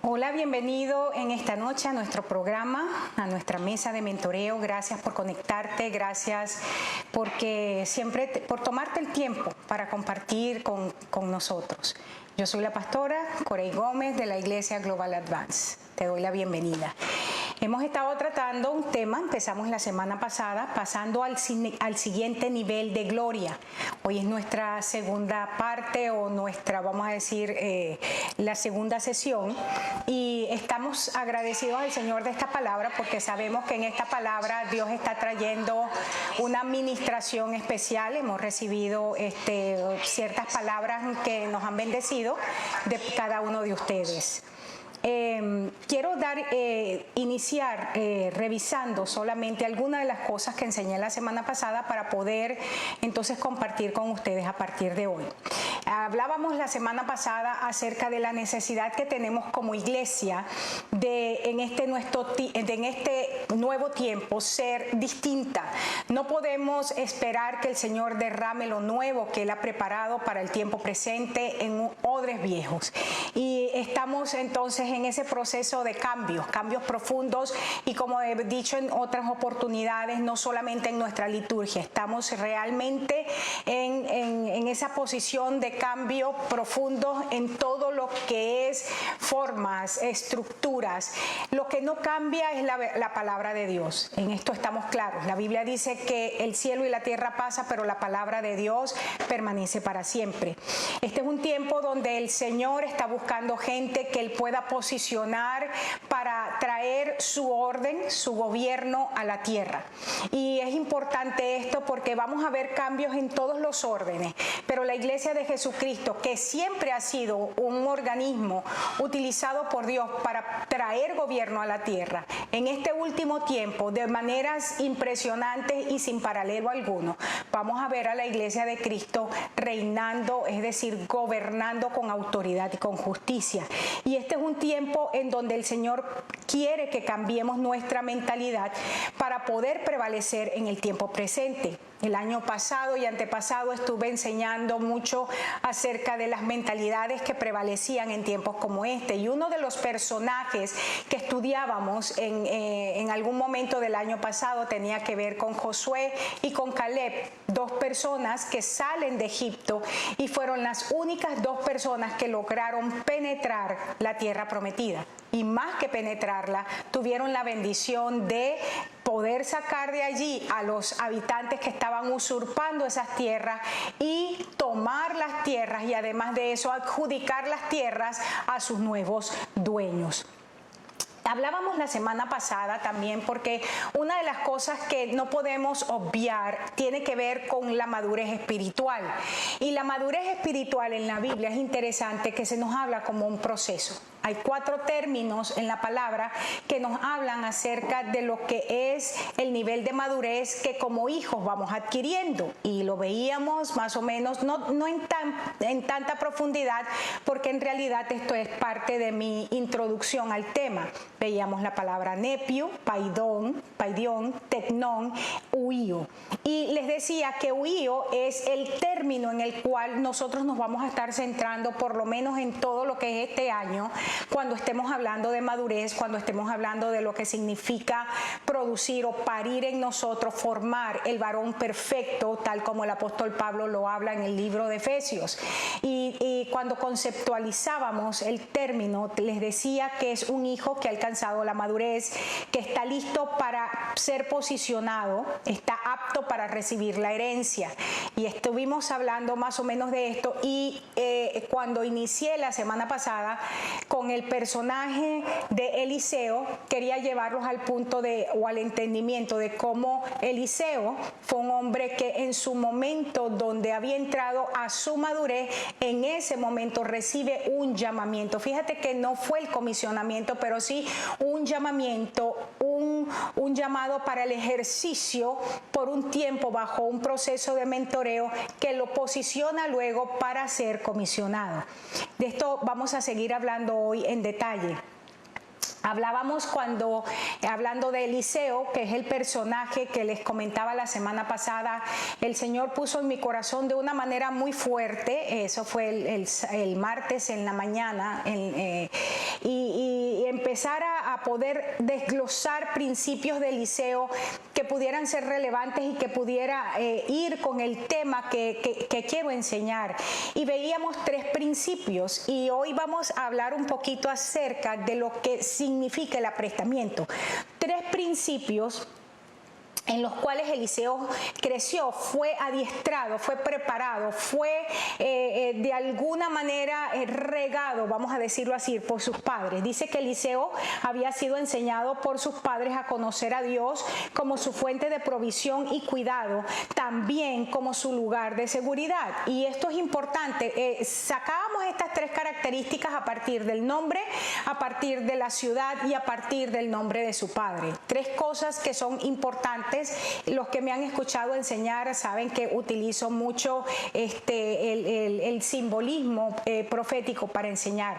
Hola, bienvenido en esta noche a nuestro programa, a nuestra mesa de mentoreo. Gracias por conectarte, gracias porque por tomarte el tiempo para compartir con nosotros. Yo soy la pastora Corey Gómez de la Iglesia Global Advance. Te doy la bienvenida. Hemos estado tratando un tema, empezamos la semana pasada, pasando al siguiente nivel de gloria. Hoy es nuestra segunda parte o vamos a decir, la segunda sesión. Y estamos agradecidos al Señor de esta palabra porque sabemos que en esta palabra Dios está trayendo una administración especial. Hemos recibido ciertas palabras que nos han bendecido de cada uno de ustedes. Quiero iniciar revisando solamente algunas de las cosas que enseñé la semana pasada para poder entonces compartir con ustedes a partir de hoy. Hablábamos la semana pasada acerca de la necesidad que tenemos como iglesia en este nuevo tiempo ser distinta. No podemos esperar que el Señor derrame lo nuevo que Él ha preparado para el tiempo presente en odres viejos. Y estamos entonces en ese proceso de cambios profundos, y como he dicho en otras oportunidades, no solamente en nuestra liturgia, estamos realmente en esa posición de cambio profundo en todo lo que es formas, estructuras. Lo que no cambia es la palabra de Dios. En esto estamos claros. La Biblia dice que el cielo y la tierra pasan, pero la palabra de Dios permanece para siempre. Este es un tiempo donde el Señor está buscando gente que Él pueda posicionar para traer su orden, su gobierno a la tierra. Y es importante esto porque vamos a ver cambios en todos los órdenes, pero la Iglesia de Jesucristo, que siempre ha sido un organismo utilizado por Dios para traer gobierno a la tierra, en este último tiempo, de maneras impresionantes y sin paralelo alguno, vamos a ver a la Iglesia de Cristo reinando, es decir, gobernando con autoridad y con justicia. Y este es un tiempo en donde el Señor quiere que cambiemos nuestra mentalidad para poder prevalecer en el tiempo presente. El año pasado y antepasado estuve enseñando mucho acerca de las mentalidades que prevalecían en tiempos como este, y uno de los personajes que estudiábamos en algún momento del año pasado tenía que ver con Josué y con Caleb, dos personas que salen de Egipto y fueron las únicas dos personas que lograron penetrar la tierra prometida, y más que penetrarla, tuvieron la bendición de poder sacar de allí a los habitantes que estaban usurpando esas tierras y tomar las tierras, y además de eso adjudicar las tierras a sus nuevos dueños. Hablábamos la semana pasada también porque una de las cosas que no podemos obviar tiene que ver con la madurez espiritual. Y la madurez espiritual en la Biblia es interesante que se nos habla como un proceso. Hay 4 términos en la palabra que nos hablan acerca de lo que es el nivel de madurez que como hijos vamos adquiriendo. Y lo veíamos más o menos, no en tanta profundidad, porque en realidad esto es parte de mi introducción al tema. Veíamos la palabra nepio, paidión, tecnón, huío. Y les decía que huío es el término en el cual nosotros nos vamos a estar centrando, por lo menos en todo lo que es este año, cuando estemos hablando de madurez, cuando estemos hablando de lo que significa producir o parir en nosotros, formar el varón perfecto, tal como el apóstol Pablo lo habla en el libro de Efesios. Y cuando conceptualizábamos el término, les decía que es un hijo que ha alcanzado la madurez, que está listo para ser posicionado, está apto para recibir la herencia. Y estuvimos hablando más o menos de esto, y cuando inicié la semana pasada con el personaje de Eliseo, quería llevarlos al punto o al entendimiento de cómo Eliseo fue un hombre que en su momento donde había entrado a su madurez, en ese momento recibe un llamamiento. Fíjate que no fue el comisionamiento, pero sí un llamamiento, un llamado para el ejercicio por un tiempo bajo un proceso de mentoreo que lo posiciona luego para ser comisionado. De esto vamos a seguir hablando hoy en detalle. Hablábamos hablando de Eliseo, que es el personaje que les comentaba la semana pasada, el Señor puso en mi corazón de una manera muy fuerte, eso fue el martes en la mañana, y empezar a poder desglosar principios de Eliseo que pudieran ser relevantes y que pudiera ir con el tema que quiero enseñar. Y veíamos 3 principios y hoy vamos a hablar un poquito acerca de lo que significa el aprestamiento. 3 principios en los cuales Eliseo creció, fue adiestrado, fue preparado, fue de alguna manera regado, vamos a decirlo así, por sus padres. Dice que Eliseo había sido enseñado por sus padres a conocer a Dios como su fuente de provisión y cuidado, también como su lugar de seguridad. Y esto es importante, sacábamos estas 3 características a partir del nombre, a partir de la ciudad y a partir del nombre de su padre. 3 cosas que son importantes. Los que me han escuchado enseñar saben que utilizo mucho el simbolismo profético para enseñar.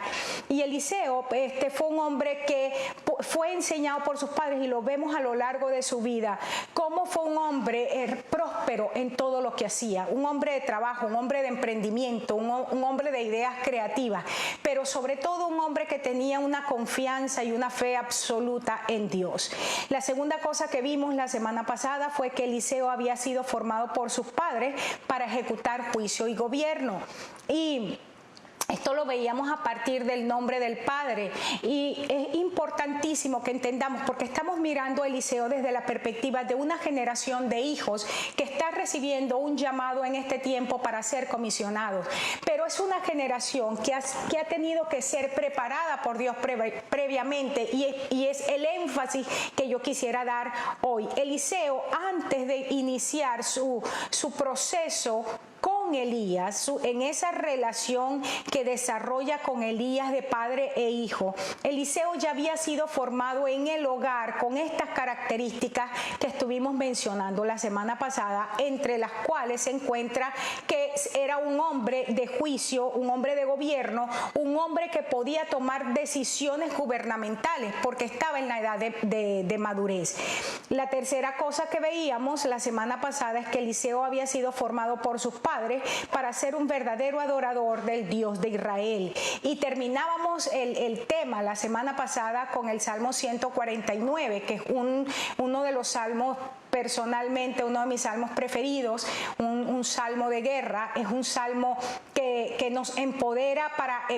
Y Eliseo fue un hombre que fue enseñado por sus padres y lo vemos a lo largo de su vida. Cómo fue un hombre próspero en todo lo que hacía. Un hombre de trabajo, un hombre de emprendimiento, un hombre de ideas creativas. Pero sobre todo un hombre que tenía una confianza y una fe absoluta en Dios. La segunda cosa que vimos la semana pasada fue que Eliseo había sido formado por sus padres para ejecutar juicio y gobierno. Y esto lo veíamos a partir del nombre del Padre y es importantísimo que entendamos porque estamos mirando a Eliseo desde la perspectiva de una generación de hijos que está recibiendo un llamado en este tiempo para ser comisionados, pero es una generación que ha tenido que ser preparada por Dios previamente y es el énfasis que yo quisiera dar hoy. Eliseo, antes de iniciar su proceso con Elías, en esa relación que desarrolla con Elías de padre e hijo, Eliseo ya había sido formado en el hogar con estas características que estuvimos mencionando la semana pasada, entre las cuales se encuentra que era un hombre de juicio, un hombre de gobierno, un hombre que podía tomar decisiones gubernamentales porque estaba en la edad de madurez. La tercera cosa que veíamos la semana pasada es que Eliseo había sido formado por sus padres para ser un verdadero adorador del Dios de Israel. Y terminábamos el tema la semana pasada con el Salmo 149, que es uno de los salmos, personalmente uno de mis salmos preferidos, un salmo de guerra, es un salmo que nos empodera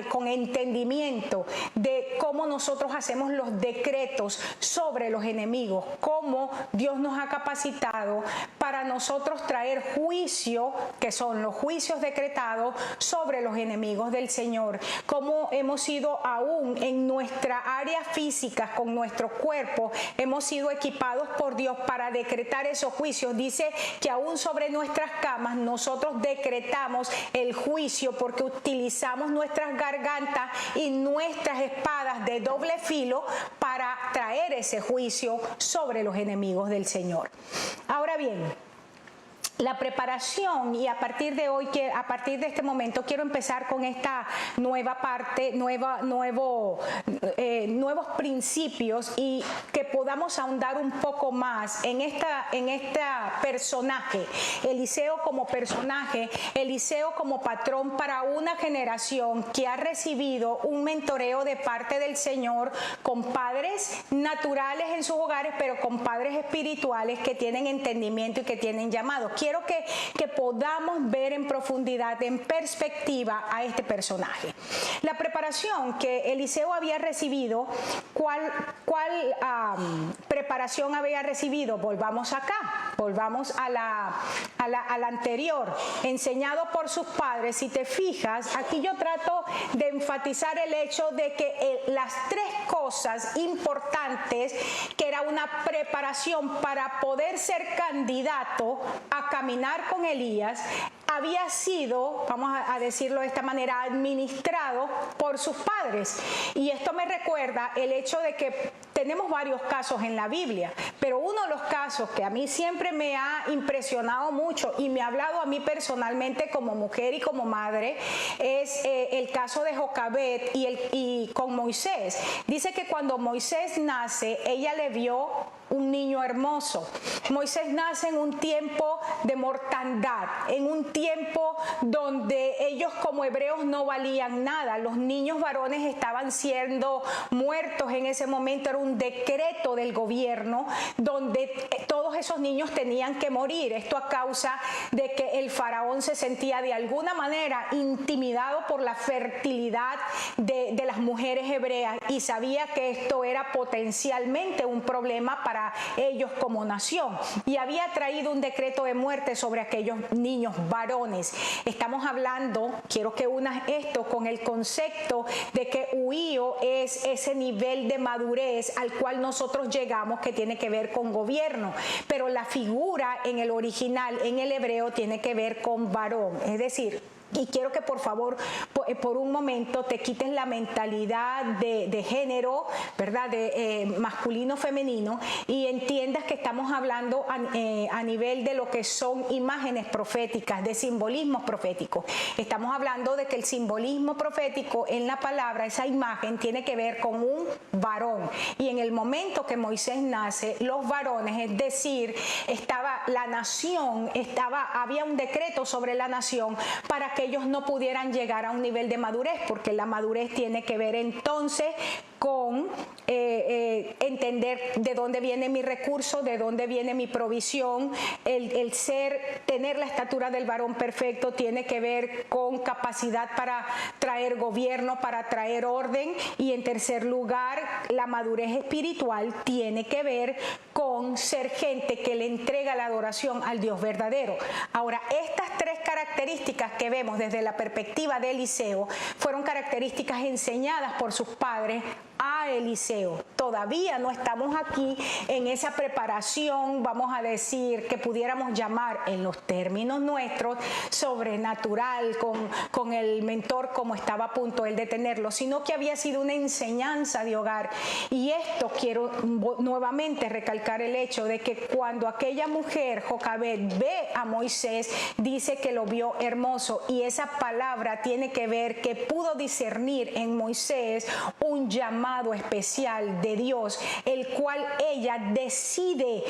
con entendimiento de cómo nosotros hacemos los decretos sobre los enemigos, cómo Dios nos ha capacitado para nosotros traer juicio, que son los juicios decretados sobre los enemigos del Señor, cómo hemos sido aún en nuestra área física, con nuestro cuerpo, hemos sido equipados por Dios para decretar esos juicios. Dice que aún sobre nuestras camas nosotros decretamos el juicio porque utilizamos nuestras gargantas y nuestras espadas de doble filo para traer ese juicio sobre los enemigos del Señor. Ahora bien, la preparación, y a partir de hoy, a partir de este momento, quiero empezar con esta nueva parte, nuevos principios y que podamos ahondar un poco más en este personaje, Eliseo como personaje, Eliseo como patrón para una generación que ha recibido un mentoreo de parte del Señor con padres naturales en sus hogares, pero con padres espirituales que tienen entendimiento y que tienen llamado. Quiero que podamos ver en profundidad, en perspectiva a este personaje. La preparación que Eliseo había recibido, ¿cuál preparación había recibido? Volvamos acá, volvamos a la anterior, enseñado por sus padres. Si te fijas, aquí yo trato de enfatizar el hecho de que las 3 cosas importantes, que era una preparación para poder ser candidato a caminar con Elías, había sido, vamos a decirlo de esta manera, administrado por sus padres. Y esto me recuerda el hecho de que tenemos varios casos en la Biblia, pero uno de los casos que a mí siempre me ha impresionado mucho y me ha hablado a mí personalmente como mujer y como madre es el caso de Jocabed y con Moisés. Dice que cuando Moisés nace, ella le vio un niño hermoso. Moisés nace en un tiempo de mortandad, en un tiempo donde ellos como hebreos no valían nada. Los niños varones estaban siendo muertos en ese momento. Era un decreto del gobierno donde todos esos niños tenían que morir. Esto a causa de que el faraón se sentía de alguna manera intimidado por la fertilidad de las mujeres hebreas y sabía que esto era potencialmente un problema para ellos como nación, y había traído un decreto de muerte sobre aquellos niños varones. Estamos hablando, quiero que unas esto con el concepto de que huío es ese nivel de madurez al cual nosotros llegamos, que tiene que ver con gobierno, pero la figura en el original, en el hebreo, tiene que ver con varón, es decir, y quiero que por favor por un momento te quites la mentalidad de género, ¿verdad? De masculino, femenino, y entiendas que estamos hablando a nivel de lo que son imágenes proféticas, de simbolismos proféticos. Estamos hablando de que el simbolismo profético en la palabra, esa imagen, tiene que ver con un varón. Y en el momento que Moisés nace, los varones, es decir, estaba la nación, había un decreto sobre la nación para que ellos no pudieran llegar a un nivel de madurez, porque la madurez tiene que ver entonces con entender de dónde viene mi recurso, de dónde viene mi provisión. El tener la estatura del varón perfecto tiene que ver con capacidad para traer gobierno, para traer orden, y en tercer lugar, la madurez espiritual tiene que ver con ser gente que le entrega la adoración al Dios verdadero. Ahora, estas tres características que vemos desde la perspectiva de Eliseo fueron características enseñadas por sus padres a Eliseo. Todavía no estamos aquí en esa preparación, vamos a decir, que pudiéramos llamar en los términos nuestros sobrenatural, con el mentor como estaba a punto él de tenerlo, sino que había sido una enseñanza de hogar. Y esto quiero nuevamente recalcar el hecho de que cuando aquella mujer, Jocabed, ve a Moisés, dice que lo vio hermoso, y esa palabra tiene que ver que pudo discernir en Moisés un llamado especial de Dios, el cual ella decide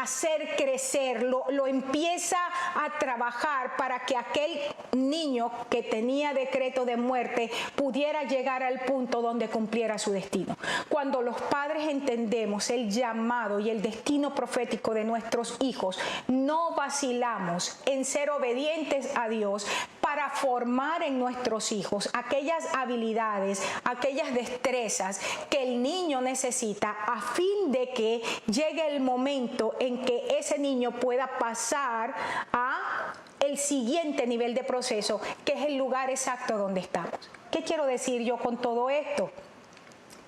hacer crecer, lo empieza a trabajar para que aquel niño que tenía decreto de muerte pudiera llegar al punto donde cumpliera su destino. Cuando los padres entendemos el llamado y el destino profético de nuestros hijos, no vacilamos en ser obedientes a Dios para formar en nuestros hijos aquellas habilidades, aquellas destrezas que el niño necesita a fin de que llegue el momento en que ese niño pueda pasar a el siguiente nivel de proceso, que es el lugar exacto donde estamos. ¿Qué quiero decir yo con todo esto?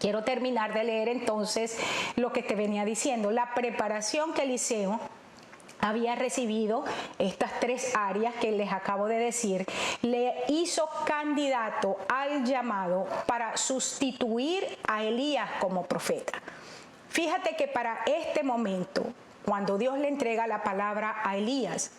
Quiero terminar de leer entonces lo que te venía diciendo. La preparación que Eliseo había recibido, estas tres áreas que les acabo de decir, le hizo candidato al llamado para sustituir a Elías como profeta. Fíjate que para este momento, cuando Dios le entrega la palabra a Elías,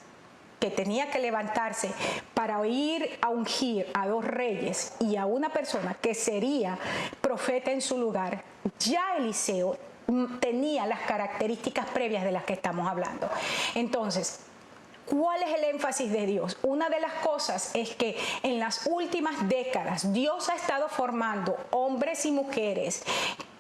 que tenía que levantarse para ir a ungir a 2 reyes y a una persona que sería profeta en su lugar, ya Eliseo tenía las características previas de las que estamos hablando. Entonces, ¿cuál es el énfasis de Dios? Una de las cosas es que en las últimas décadas Dios ha estado formando hombres y mujeres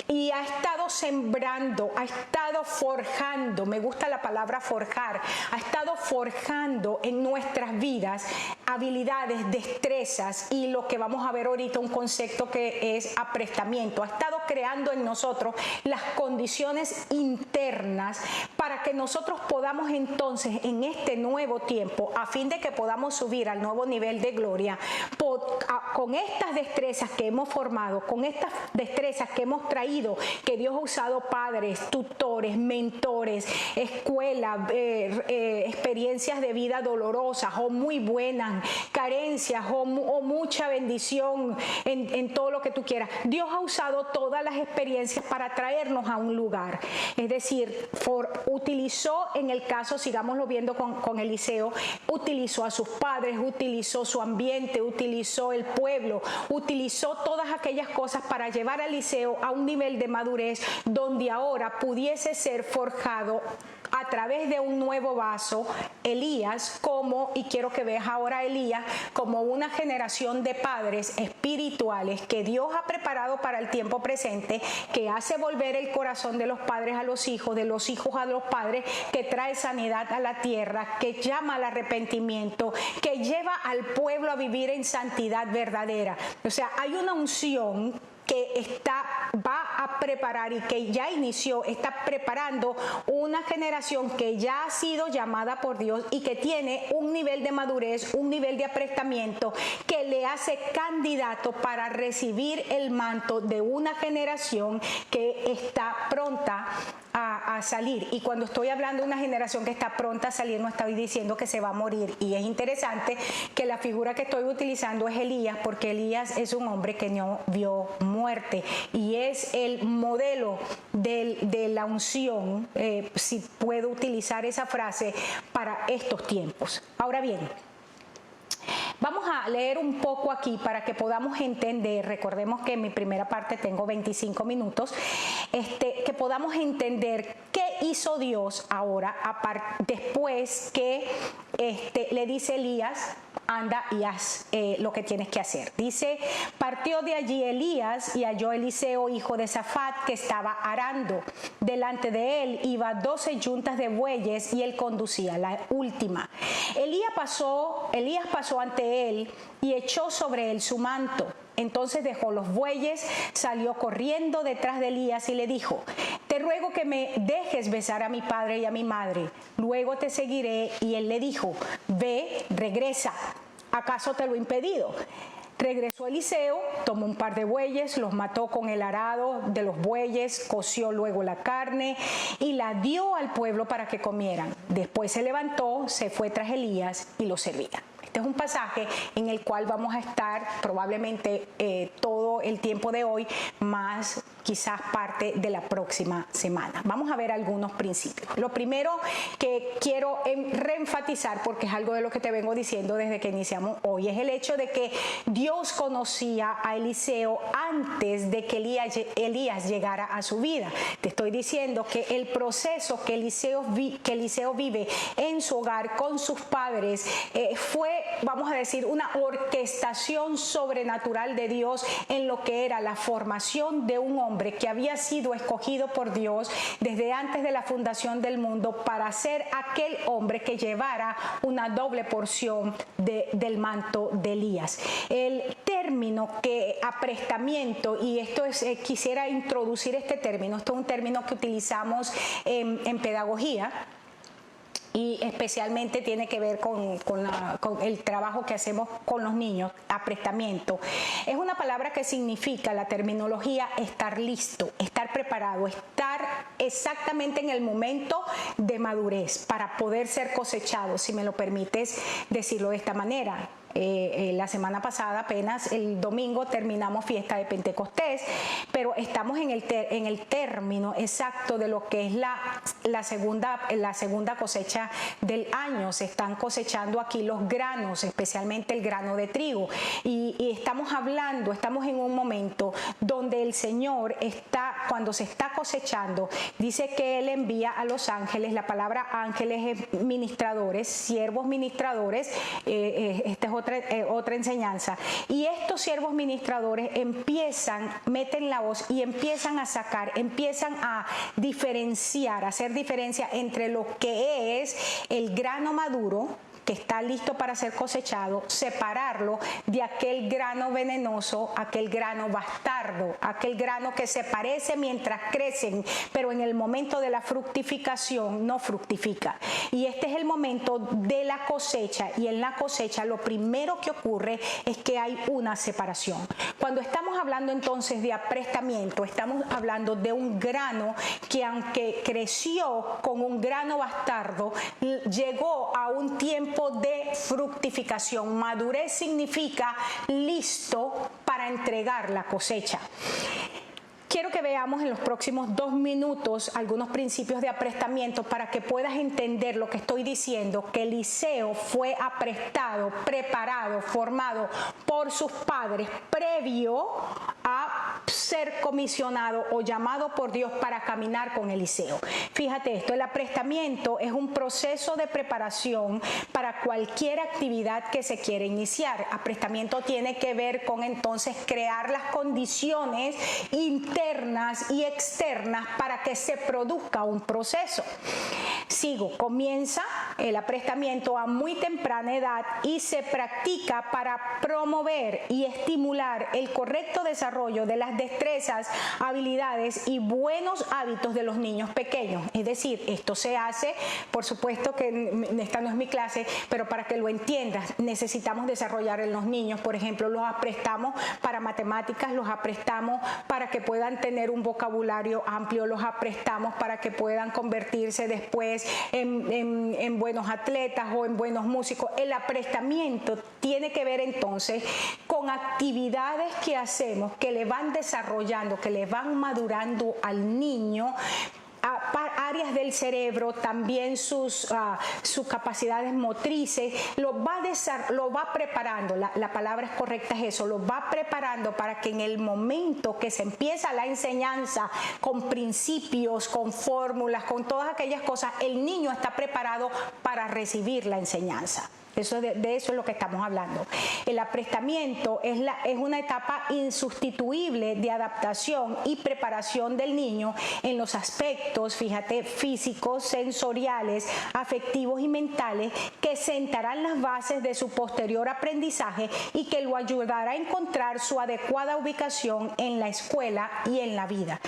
y ha estado sembrando, ha estado forjando, me gusta la palabra forjar, ha estado forjando en nuestras vidas habilidades, destrezas y lo que vamos a ver ahorita, un concepto que es aprestamiento. Ha estado creando en nosotros las condiciones internas para que nosotros podamos entonces en este nuevo tiempo, a fin de que podamos subir al nuevo nivel de gloria, con estas destrezas que hemos formado, con estas destrezas que hemos traído, que Dios ha usado padres, tutores, mentores, escuela, experiencias de vida dolorosas o muy buenas, carencias o mucha bendición en todo lo que tú quieras. Dios ha usado todas las experiencias para traernos a un lugar, es decir, utilizó, en el caso, sigámoslo viendo con Eliseo, utilizó a sus padres, utilizó su ambiente, utilizó el pueblo, utilizó todas aquellas cosas para llevar a Eliseo a un nivel de madurez donde ahora pudiese ser forjado a través de un nuevo vaso, Elías, como, y quiero que veas ahora a Elías, como una generación de padres espirituales que Dios ha preparado para el tiempo presente, que hace volver el corazón de los padres a los hijos, de los hijos a los padres, que trae sanidad a la tierra, que llama al arrepentimiento, que lleva al pueblo a vivir en santidad verdadera. O sea, hay una unción que va a preparar y que ya inició, está preparando una generación que ya ha sido llamada por Dios y que tiene un nivel de madurez, un nivel de aprestamiento que le hace candidato para recibir el manto de una generación que está pronta a salir. Y cuando estoy hablando de una generación que está pronta a salir, no estoy diciendo que se va a morir. Y es interesante que la figura que estoy utilizando es Elías, porque Elías es un hombre que no vio muerte y es el modelo de la unción, si puedo utilizar esa frase, para estos tiempos. Ahora bien, vamos a leer un poco aquí para que podamos entender. Recordemos que en mi primera parte tengo 25 minutos, que podamos entender qué hizo Dios ahora, después que le dice Elías, anda y haz lo que tienes que hacer. Dice, partió de allí Elías y halló Eliseo, hijo de Safat, que estaba arando. Delante de él iba 12 yuntas de bueyes y él conducía la última. Elías pasó ante él y echó sobre él su manto. Entonces dejó los bueyes, salió corriendo detrás de Elías y le dijo, te ruego que me dejes besar a mi padre y a mi madre, luego te seguiré. Y él le dijo, ve, regresa, ¿acaso te lo he impedido? Regresó Eliseo, tomó un par de bueyes, los mató con el arado de los bueyes, coció luego la carne y la dio al pueblo para que comieran. Después se levantó, se fue tras Elías y lo servía. Este es un pasaje en el cual vamos a estar probablemente todo el tiempo de hoy, más quizás parte de la próxima semana. Vamos a ver algunos principios. Lo primero que quiero reenfatizar, porque es algo de lo que te vengo diciendo desde que iniciamos hoy, es el hecho de que Dios conocía a Eliseo antes de que Elías llegara a su vida. Te estoy diciendo que el proceso que Eliseo vive en su hogar con sus padres fue, vamos a decir, una orquestación sobrenatural de Dios en lo que era la formación de un hombre que había sido escogido por Dios desde antes de la fundación del mundo para ser aquel hombre que llevara una doble porción del manto de Elías. El término aprestamiento, y esto es, quisiera introducir este término, esto es un término que utilizamos en pedagogía, y especialmente tiene que ver con el trabajo que hacemos con los niños, aprestamiento. Es una palabra que significa, la terminología, estar listo, estar preparado, estar exactamente en el momento de madurez para poder ser cosechado, si me lo permites decirlo de esta manera. La semana pasada, apenas el domingo, terminamos fiesta de Pentecostés, pero estamos en el término exacto de lo que es la segunda cosecha del año. Se están cosechando aquí los granos, especialmente el grano de trigo, y estamos en un momento donde el Señor cuando se está cosechando, dice que Él envía a los ángeles. La palabra ángeles es ministradores, siervos ministradores. Esta es otra enseñanza, y estos siervos ministradores meten la voz y empiezan a diferenciar, a hacer diferencia entre lo que es el grano maduro que está listo para ser cosechado, separarlo de aquel grano venenoso, aquel grano bastardo, aquel grano que se parece mientras crecen, pero en el momento de la fructificación no fructifica. Y este es el momento de la cosecha, y en la cosecha lo primero que ocurre es que hay una separación. Cuando estamos hablando entonces de aprestamiento, estamos hablando de un grano que, aunque creció con un grano bastardo, llegó a un tiempo de fructificación. Madurez significa listo para entregar la cosecha. Quiero que veamos en los próximos 2 minutos algunos principios de aprestamiento para que puedas entender lo que estoy diciendo, que Eliseo fue aprestado, preparado, formado por sus padres previo a ser comisionado o llamado por Dios para caminar con Eliseo. Fíjate esto, el aprestamiento es un proceso de preparación para cualquier actividad que se quiera iniciar. Aprestamiento tiene que ver con entonces crear las condiciones internas y externas para que se produzca un proceso. Sigo, comienza el aprestamiento a muy temprana edad y se practica para promover y estimular el correcto desarrollo de las destrezas, habilidades y buenos hábitos de los niños pequeños. Es decir, esto se hace, por supuesto que esta no es mi clase, pero para que lo entiendas, necesitamos desarrollar en los niños, por ejemplo, los aprestamos para matemáticas, los aprestamos para que puedan tener un vocabulario amplio, los aprestamos para que puedan convertirse después en buenos atletas o en buenos músicos. El aprestamiento tiene que ver entonces con actividades que hacemos, que le van desarrollando, que le van madurando al niño áreas del cerebro, también sus capacidades motrices, lo va preparando, la palabra es correcta, es eso, lo va preparando para que en el momento que se empieza la enseñanza con principios, con fórmulas, con todas aquellas cosas, el niño está preparado para recibir la enseñanza. De eso es lo que estamos hablando. El aprestamiento es una etapa insustituible de adaptación y preparación del niño en los aspectos, fíjate, físicos, sensoriales, afectivos y mentales, que sentarán las bases de su posterior aprendizaje y que lo ayudará a encontrar su adecuada ubicación en la escuela y en la vida.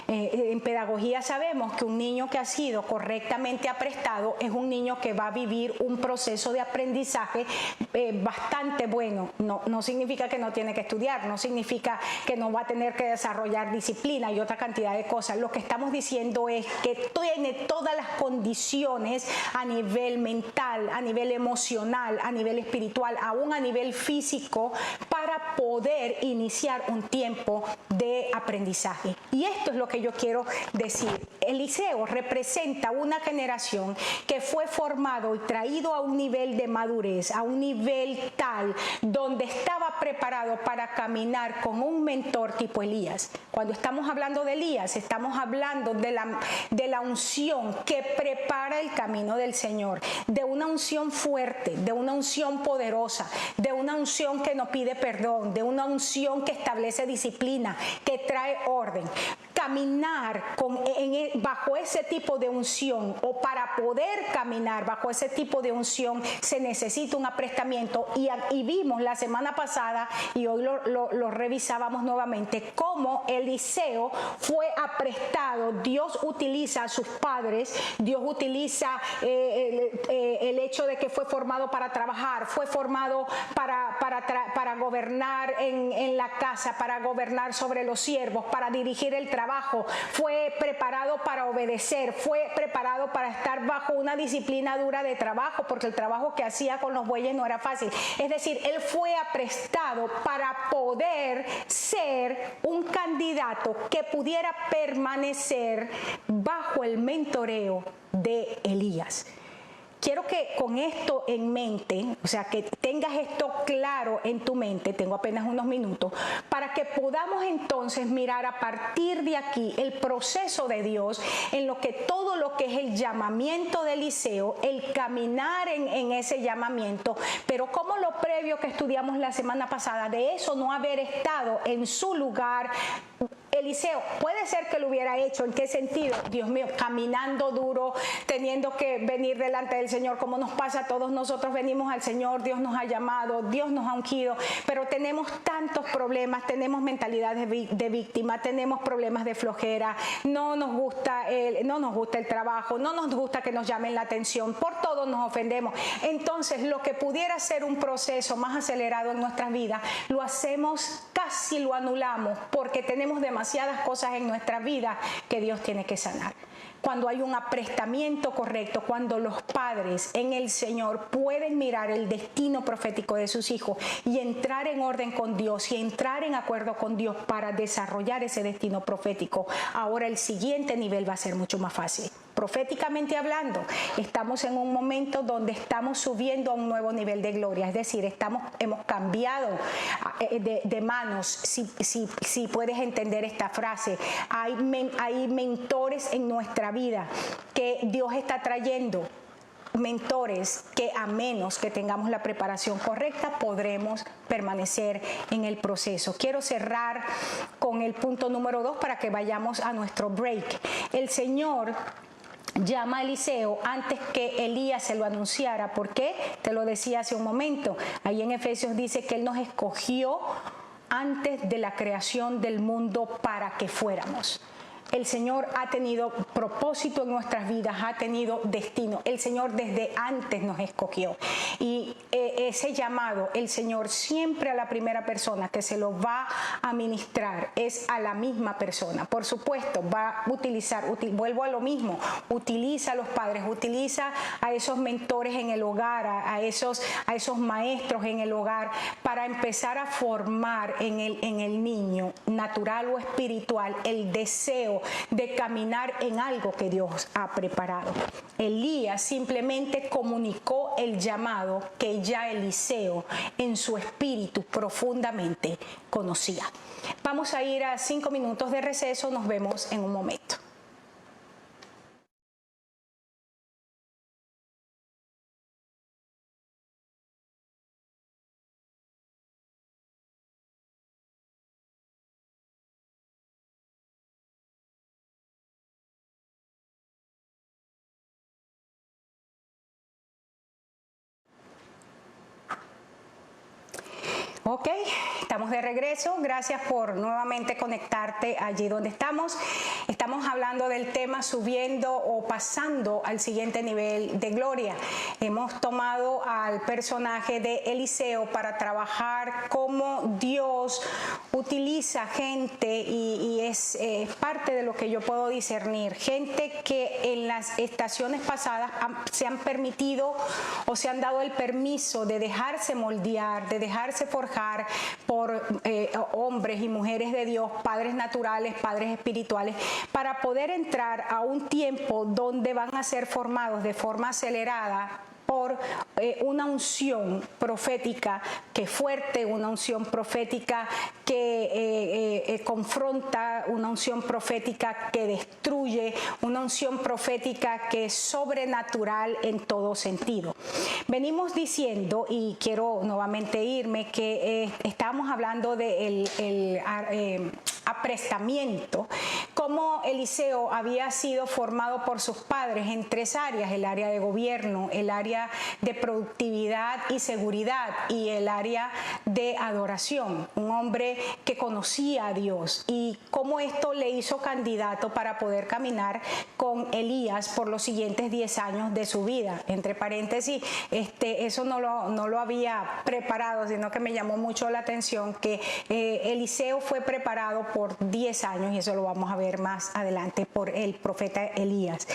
En pedagogía sabemos que un niño que ha sido correctamente aprestado es un niño que va a vivir un proceso de aprendizaje bastante bueno. No significa que no tiene que estudiar, no significa que no va a tener que desarrollar disciplina y otra cantidad de cosas. Lo que estamos diciendo es que tiene todas las condiciones a nivel mental, a nivel emocional, a nivel espiritual, aún a nivel físico, para poder iniciar un tiempo de aprendizaje. Y esto es lo que yo quiero decir. Eliseo representa una generación que fue formado y traído a un nivel de madurez, a un nivel tal donde estaba preparado para caminar con un mentor tipo Elías. Cuando estamos hablando de Elías, estamos hablando de la unción que prepara el camino del Señor, de una unción fuerte, de una unción poderosa, de una unción que no pide perdón, de una unción que establece disciplina, que trae orden. Caminar bajo ese tipo de unción, o para poder caminar bajo ese tipo de unción, se necesita un aprestamiento, y vimos la semana pasada y hoy lo revisábamos nuevamente, cómo Eliseo fue aprestado. Dios utiliza a sus padres, Dios utiliza el hecho de que fue formado para trabajar, fue formado para gobernar en la casa, para gobernar sobre los siervos, para dirigir el trabajo, fue preparado para obedecer, fue preparado para estar bajo una disciplina dura de trabajo, porque el trabajo que hacía con los bueyes no era fácil. Es decir, él fue aprestado para poder ser un candidato que pudiera permanecer bajo el mentoreo de Elías. Quiero que con esto en mente, o sea, que tengas esto claro en tu mente, tengo apenas unos minutos, para que podamos entonces mirar a partir de aquí el proceso de Dios en todo lo que es el llamamiento de Eliseo, el caminar en ese llamamiento, pero como lo previo que estudiamos la semana pasada, de eso no haber estado en su lugar. Eliseo, puede ser que lo hubiera hecho. ¿En qué sentido? Dios mío, caminando duro, teniendo que venir delante del Señor, como nos pasa a todos nosotros. Venimos al Señor, Dios nos ha llamado, Dios nos ha ungido, pero tenemos tantos problemas, tenemos mentalidades de víctima, tenemos problemas de flojera, no nos gusta el trabajo, no nos gusta que nos llamen la atención, por todo nos ofendemos. Entonces, lo que pudiera ser un proceso más acelerado en nuestras vidas, lo hacemos, casi lo anulamos, porque tenemos demasiadas cosas en nuestra vida que Dios tiene que sanar. cuando hay un aprestamiento correcto, cuando los padres en el Señor pueden mirar el destino profético de sus hijos y entrar en orden con Dios y entrar en acuerdo con Dios para desarrollar ese destino profético, ahora el siguiente nivel va a ser mucho más fácil. Proféticamente hablando, estamos en un momento donde estamos subiendo a un nuevo nivel de gloria, es decir, hemos cambiado de manos, si puedes entender esta frase. Hay mentores en nuestra vida que Dios está trayendo, mentores que a menos que tengamos la preparación correcta podremos permanecer en el proceso. Quiero cerrar con el punto número 2 para que vayamos a nuestro break. El Señor llama a Eliseo antes que Elías se lo anunciara. ¿Por qué? Te lo decía hace un momento. Ahí en Efesios dice que Él nos escogió antes de la creación del mundo para que fuéramos. El Señor ha tenido propósito en nuestras vidas, ha tenido destino. El Señor desde antes nos escogió. Y ese llamado, el Señor siempre a la primera persona que se lo va a ministrar es a la misma persona. Por supuesto, va a utilizar, vuelvo a lo mismo, utiliza a los padres, utiliza a esos mentores en el hogar, a esos maestros en el hogar, para empezar a formar en el niño, natural o espiritual, el deseo de caminar en algo que Dios ha preparado. Elías simplemente comunicó el llamado que ya Eliseo en su espíritu profundamente conocía. Vamos a ir a 5 minutos de receso, nos vemos en un momento. Ok, estamos de regreso. Gracias por nuevamente conectarte allí donde estamos. Estamos hablando del tema subiendo o pasando al siguiente nivel de gloria. Hemos tomado al personaje de Eliseo para trabajar cómo Dios utiliza gente y es parte de lo que yo puedo discernir. Gente que en las estaciones pasadas se han permitido o se han dado el permiso de dejarse moldear, de dejarse forjar por hombres y mujeres de Dios, padres naturales, padres espirituales, para poder entrar a un tiempo donde van a ser formados de forma acelerada por una unción profética que es fuerte, una unción profética que confronta, una unción profética que destruye, una unción profética que es sobrenatural en todo sentido. Venimos diciendo, y quiero nuevamente irme, que estamos hablando del aprestamiento, cómo Eliseo había sido formado por sus padres en 3 áreas: el área de gobierno, el área de productividad y seguridad y el área de adoración. Un hombre que conocía a Dios, y cómo esto le hizo candidato para poder caminar con Elías por los siguientes 10 años de su vida. Entre paréntesis, eso no lo había preparado, sino que me llamó mucho la atención que Eliseo fue preparado por 10 años, y eso lo vamos a ver más adelante, por el profeta Elías.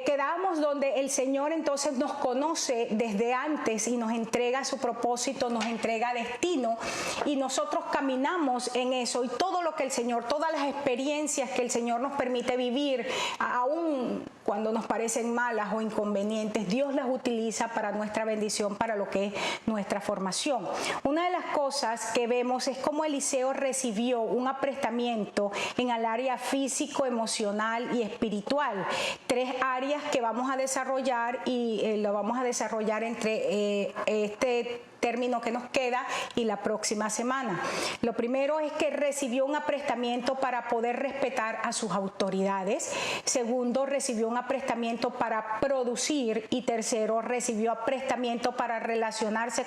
Quedamos donde el Señor entonces nos conoce desde antes y nos entrega su propósito, nos entrega destino, y nosotros caminamos en eso, y todo lo que el Señor, todas las experiencias que el Señor nos permite vivir, aún cuando nos parecen malas o inconvenientes, Dios las utiliza para nuestra bendición, para lo que es nuestra formación. Una de las cosas que vemos es cómo Eliseo recibió un aprestamiento en el área físico, emocional y espiritual. 3 áreas que vamos a desarrollar, y lo vamos a desarrollar entre este término que nos queda y la próxima semana. Lo primero es que recibió un aprestamiento para poder respetar a sus autoridades. Segundo, recibió un aprestamiento para producir. Y tercero, recibió aprestamiento para relacionarse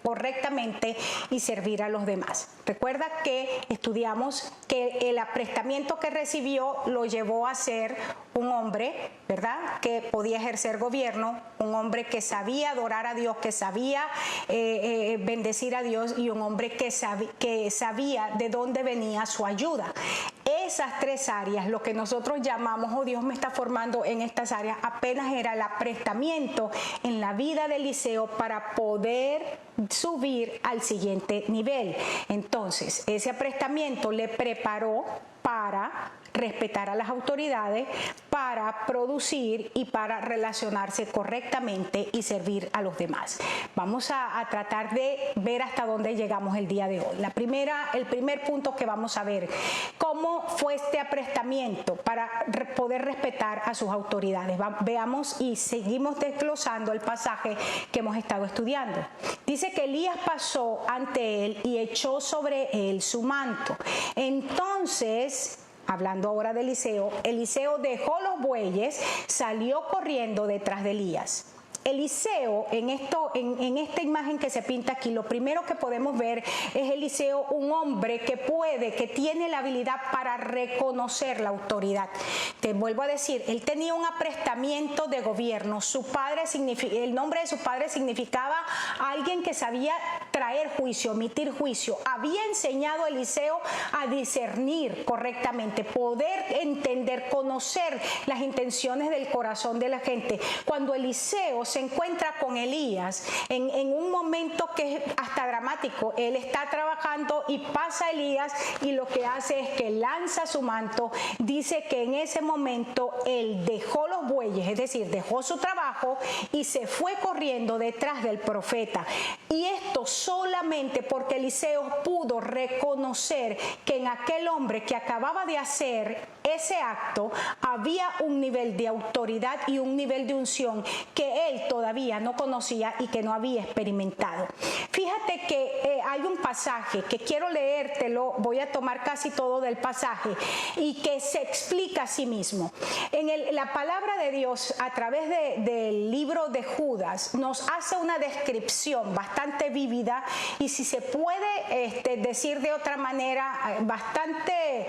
correctamente y servir a los demás. Recuerda que estudiamos que el aprestamiento que recibió lo llevó a ser un hombre, ¿verdad?, que podía ejercer gobierno, un hombre que sabía adorar a Dios, que sabía bendecir a Dios y un hombre que sabía de dónde venía su ayuda. Esas tres áreas, lo que nosotros llamamos, oh, Dios me está formando en estas áreas, apenas era el aprestamiento en la vida de Eliseo para poder subir al siguiente nivel. Entonces, ese aprestamiento le preparó para respetar a las autoridades, para producir y para relacionarse correctamente y servir a los demás. Vamos a tratar de ver hasta dónde llegamos el día de hoy. El primer punto que vamos a ver, cómo fue este aprestamiento para poder respetar a sus autoridades. Veamos y seguimos desglosando el pasaje que hemos estado estudiando. Dice que Elías pasó ante él y echó sobre él su manto. Entonces, hablando ahora de Eliseo, Eliseo dejó los bueyes, salió corriendo detrás de Elías. Eliseo, en esta imagen que se pinta aquí, lo primero que podemos ver es Eliseo, un hombre que tiene la habilidad para reconocer la autoridad. Te vuelvo a decir, él tenía un aprestamiento de gobierno. El nombre de su padre significaba alguien que sabía traer juicio, emitir juicio. Había enseñado a Eliseo a discernir correctamente, poder entender, conocer las intenciones del corazón de la gente. Cuando Eliseo se encuentra con Elías en un momento que es hasta dramático, él está trabajando y pasa Elías y lo que hace es que lanza su manto. Dice que en ese momento él dejó los bueyes, es decir, dejó su trabajo y se fue corriendo detrás del profeta. Y esto solamente porque Eliseo pudo reconocer que en aquel hombre que acababa de hacer ese acto había un nivel de autoridad y un nivel de unción que él todavía no conocía y que no había experimentado. Fíjate que hay un pasaje que quiero leértelo, voy a tomar casi todo del pasaje y que se explica a sí mismo. La palabra de Dios a través del libro de Judas nos hace una descripción bastante vívida y, si se puede decir de otra manera, bastante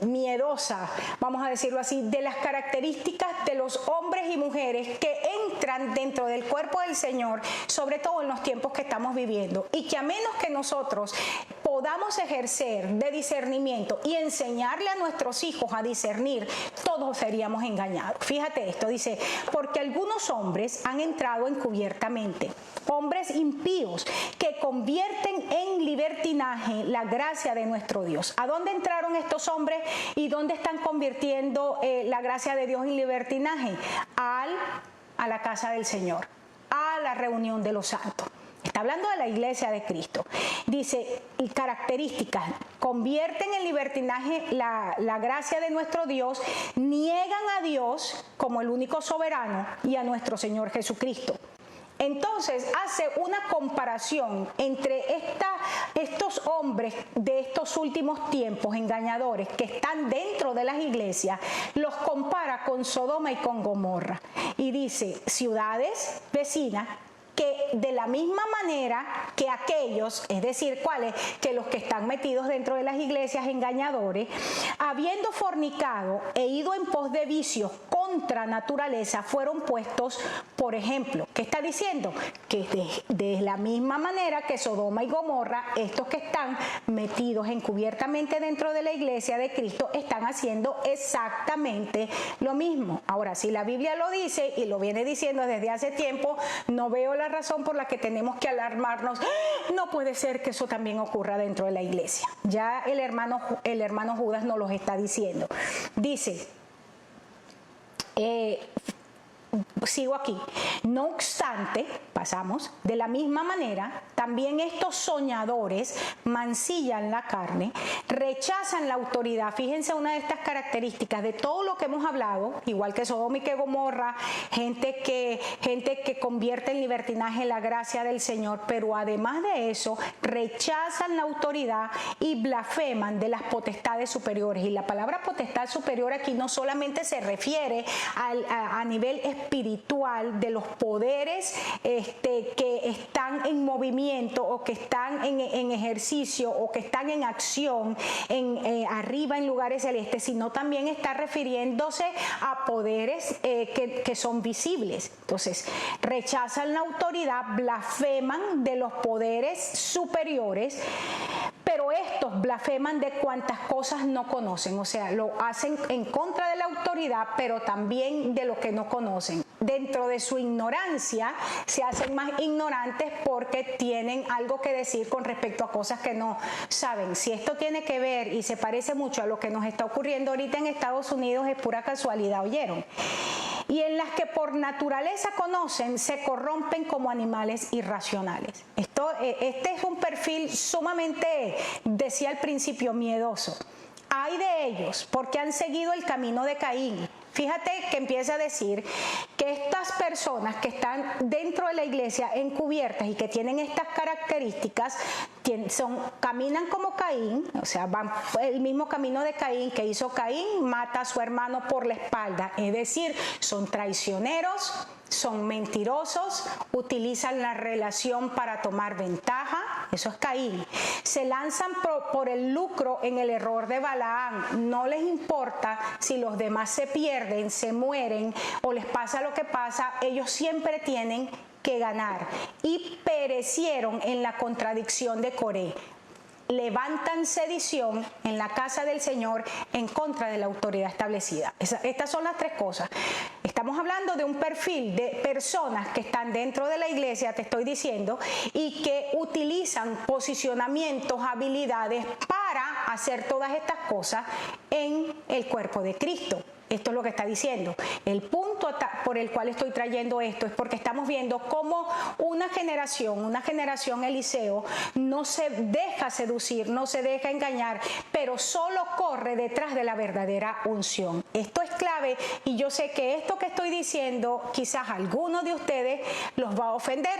miedosa, vamos a decirlo así, de las características de los hombres y mujeres que entran dentro del cuerpo del Señor, sobre todo en los tiempos que estamos viviendo, y que a menos que nosotros podamos ejercer de discernimiento y enseñarle a nuestros hijos a discernir, todos seríamos engañados. Fíjate esto, dice, porque algunos hombres han entrado encubiertamente, hombres impíos que convierten en libertinaje la gracia de nuestro Dios. ¿A dónde entraron estos hombres y dónde están convirtiendo la gracia de Dios en libertinaje? A la casa del Señor, a la reunión de los santos. Está hablando de la iglesia de Cristo. Dice, y características, convierten en libertinaje la gracia de nuestro Dios, niegan a Dios como el único soberano y a nuestro Señor Jesucristo. Entonces hace una comparación entre estos hombres de estos últimos tiempos engañadores que están dentro de las iglesias, los compara con Sodoma y con Gomorra. Y dice, ciudades vecinas que de la misma manera que aquellos, es decir, ¿cuáles? Que los que están metidos dentro de las iglesias engañadores, habiendo fornicado e ido en pos de vicios contra naturaleza, fueron puestos por ejemplo. ¿Qué está diciendo? Que de la misma manera que Sodoma y Gomorra, estos que están metidos encubiertamente dentro de la iglesia de Cristo están haciendo exactamente lo mismo. Ahora, si la Biblia lo dice y lo viene diciendo desde hace tiempo, no veo la razón por la que tenemos que alarmarnos. No puede ser que eso también ocurra dentro de la iglesia. Ya el hermano Judas nos lo está diciendo. Dice, sigo aquí. No obstante, pasamos, de la misma manera, también estos soñadores mancillan la carne, rechazan la autoridad. Fíjense una de estas características de todo lo que hemos hablado, igual que Sodoma y que Gomorra, gente que convierte en libertinaje la gracia del Señor, pero además de eso, rechazan la autoridad y blasfeman de las potestades superiores. Y la palabra potestad superior aquí no solamente se refiere a nivel espiritual, espiritual de los poderes que están en movimiento o que están en ejercicio o que están en acción arriba en lugares celestes, sino también está refiriéndose a poderes que son visibles. Entonces, rechazan la autoridad, blasfeman de los poderes superiores, pero estos blasfeman de cuantas cosas no conocen, o sea, lo hacen en contra de la autoridad, pero también de lo que no conocen. Dentro de su ignorancia se hacen más ignorantes porque tienen algo que decir con respecto a cosas que no saben. Si esto tiene que ver y se parece mucho a lo que nos está ocurriendo ahorita en Estados Unidos, es pura casualidad, ¿oyeron? Y en las que por naturaleza conocen, se corrompen como animales irracionales. Este es un perfil sumamente, decía al principio, miedoso. Hay de ellos porque han seguido el camino de Caín. Fíjate que empieza a decir que estas personas que están dentro de la iglesia encubiertas y que tienen estas características caminan como Caín, o sea, van el mismo camino de Caín que hizo Caín, mata a su hermano por la espalda, es decir, son traicioneros, son mentirosos, utilizan la relación para tomar ventaja, eso es Caín. Se lanzan por el lucro en el error de Balaam, no les importa si los demás se pierden, se mueren o les pasa lo que pasa, ellos siempre tienen que ganar. Y perecieron en la contradicción de Coré. Levantan sedición en la casa del Señor en contra de la autoridad establecida. Estas son las tres cosas. Estamos hablando de un perfil de personas que están dentro de la iglesia, te estoy diciendo, y que utilizan posicionamientos, habilidades para hacer todas estas cosas en el cuerpo de Cristo. Esto es lo que está diciendo. El punto por el cual estoy trayendo esto es porque estamos viendo cómo una generación Eliseo, no se deja seducir, no se deja engañar, pero solo corre detrás de la verdadera unción. Esto es clave y yo sé que esto que estoy diciendo quizás a algunos de ustedes los va a ofender,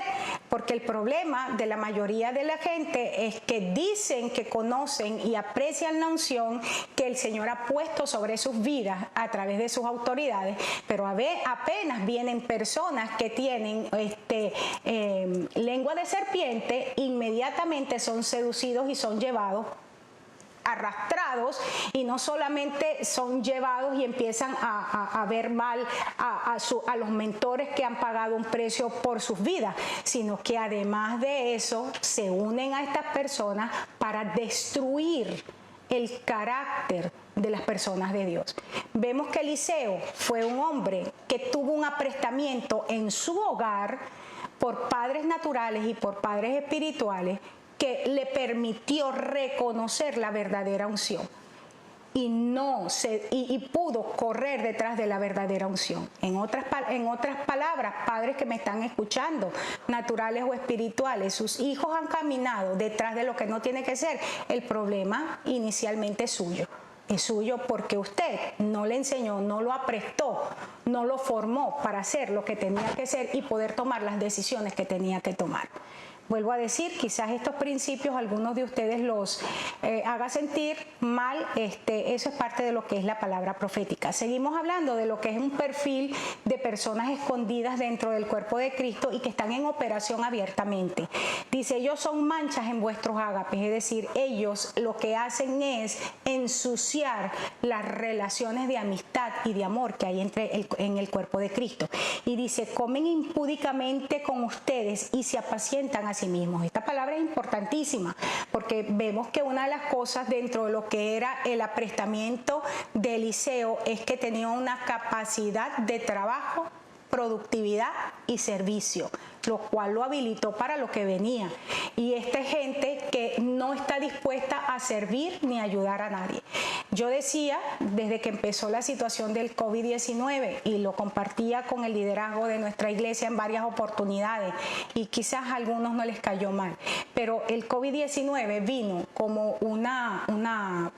porque el problema de la mayoría de la gente es que dicen que conocen y aprecian la unción que el Señor ha puesto sobre sus vidas a través de sus autoridades, pero apenas vienen personas que tienen lengua de serpiente, inmediatamente son seducidos y son llevados, arrastrados, y no solamente son llevados y empiezan a ver mal a los mentores que han pagado un precio por sus vidas, sino que además de eso se unen a estas personas para destruir el carácter de las personas de Dios. Vemos que Eliseo fue un hombre que tuvo un aprestamiento en su hogar por padres naturales y por padres espirituales que le permitió reconocer la verdadera unción y pudo correr detrás de la verdadera unción. En otras palabras, padres que me están escuchando, naturales o espirituales, sus hijos han caminado detrás de lo que no tiene que ser. El problema inicialmente es suyo. Es suyo porque usted no le enseñó, no lo aprestó, no lo formó para hacer lo que tenía que hacer y poder tomar las decisiones que tenía que tomar. Vuelvo a decir, quizás estos principios algunos de ustedes los haga sentir mal, eso es parte de lo que es la palabra profética. Seguimos hablando de lo que es un perfil de personas escondidas dentro del cuerpo de Cristo y que están en operación abiertamente. Dice, ellos son manchas en vuestros ágapes, es decir, ellos lo que hacen es ensuciar las relaciones de amistad y de amor que hay en el cuerpo de Cristo. Y dice, comen impúdicamente con ustedes y se apacientan a sí mismos. Esta palabra es importantísima porque vemos que una de las cosas dentro de lo que era el aprestamiento de Eliseo es que tenía una capacidad de trabajo, productividad y servicio, lo cual lo habilitó para lo que venía. Y esta es gente que no está dispuesta a servir ni ayudar a nadie. Yo decía, desde que empezó la situación del COVID-19, y lo compartía con el liderazgo de nuestra iglesia en varias oportunidades, y quizás a algunos no les cayó mal, pero el COVID-19 vino como una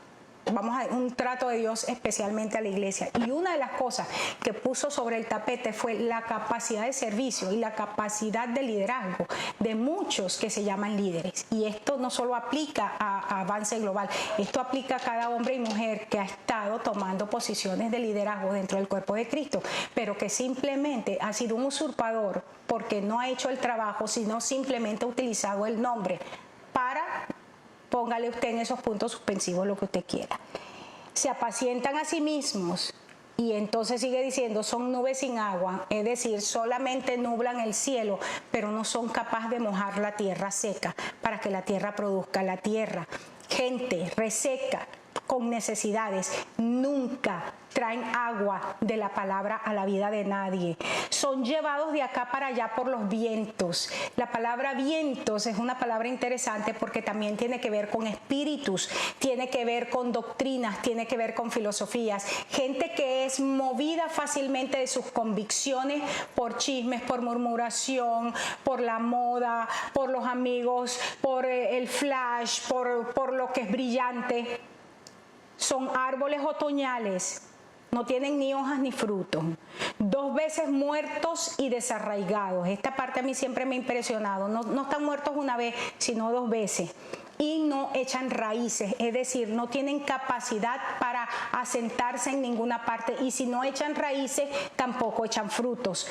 un trato de Dios especialmente a la iglesia. Y una de las cosas que puso sobre el tapete fue la capacidad de servicio y la capacidad de liderazgo de muchos que se llaman líderes. Y esto no solo aplica a Avance Global, esto aplica a cada hombre y mujer que ha estado tomando posiciones de liderazgo dentro del cuerpo de Cristo, pero que simplemente ha sido un usurpador porque no ha hecho el trabajo, sino simplemente ha utilizado el nombre para... Póngale usted en esos puntos suspensivos lo que usted quiera. Se apacientan a sí mismos y entonces sigue diciendo, son nubes sin agua, es decir, solamente nublan el cielo, pero no son capaces de mojar la tierra seca para que la tierra produzca. La tierra, gente reseca, con necesidades, nunca traen agua de la palabra a la vida de nadie. Son llevados de acá para allá por los vientos. La palabra vientos es una palabra interesante porque también tiene que ver con espíritus, tiene que ver con doctrinas, tiene que ver con filosofías. Gente que es movida fácilmente de sus convicciones por chismes, por murmuración, por la moda, por los amigos, por el flash, por lo que es brillante. Son árboles otoñales, no tienen ni hojas ni frutos, 2 veces muertos y desarraigados. Esta parte a mí siempre me ha impresionado. No están muertos una vez, sino 2 veces. Y no echan raíces, es decir, no tienen capacidad para asentarse en ninguna parte. Y si no echan raíces, tampoco echan frutos.